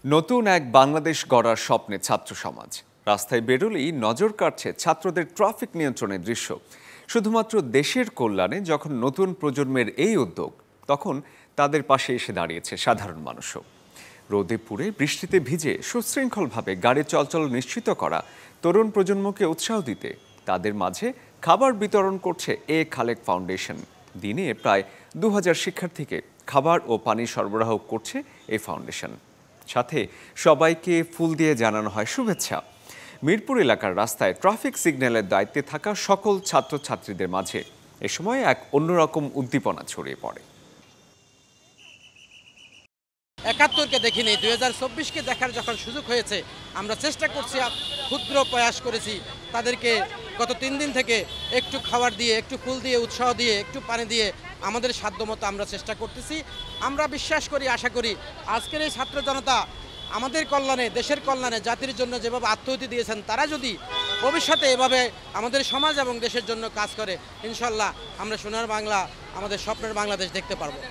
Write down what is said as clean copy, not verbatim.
নতুন এক বাংলাদেশ গড়ার স্বপ্নে ছাত্র সমাজ রাস্তায় বেরোলেই নজর কাটছে ছাত্রদের ট্রাফিক নিয়ন্ত্রণের দৃশ্য। শুধুমাত্র দেশের কল্যাণে যখন নতুন প্রজন্মের এই উদ্যোগ, তখন তাদের পাশে এসে দাঁড়িয়েছে সাধারণ মানুষও। রোদে পুড়ে বৃষ্টিতে ভিজে সুশৃঙ্খলভাবে গাড়ি চলাচল নিশ্চিত করা, তরুণ প্রজন্মকে উৎসাহ দিতে তাদের মাঝে খাবার বিতরণ করছে এ খালেক ফাউন্ডেশন। দিনে প্রায় 2000 শিক্ষার্থীকে খাবার ও পানি সরবরাহ করছে এই ফাউন্ডেশন। সাথে সবাইকে ফুল দিয়ে জানানো হয় শুভেচ্ছা। মিরপুর এলাকার রাস্তায় ট্রাফিক সিগন্যালের দায়িত্বে থাকা সকল ছাত্রছাত্রীদের মাঝে এ সময় এক অন্যরকম উদ্দীপনা ছড়িয়ে পড়ে। ৭১কে দেখিনি, 2024কে দেখার যখন সুযোগ হয়েছে আমরা চেষ্টা করছি, ক্ষুদ্র প্রয়াস করেছি। তাদেরকে গত 3 দিন থেকে একটু খাবার দিয়ে, একটু ফুল দিয়ে, উৎসাহ দিয়ে, একটু পানি দিয়ে আমাদের সাধ্যমতো আমরা চেষ্টা করতেছি। আমরা বিশ্বাস করি, আশা করি আজকের এই ছাত্র জনতা আমাদের কল্যাণে, দেশের কল্যাণে, জাতির জন্য যেভাবে আত্মাহুতি দিয়েছেন, তারা যদি ভবিষ্যতে এভাবে আমাদের সমাজ এবং দেশের জন্য কাজ করে, ইনশাল্লাহ আমরা সোনার বাংলা, আমাদের স্বপ্নের বাংলাদেশ দেখতে পারবো।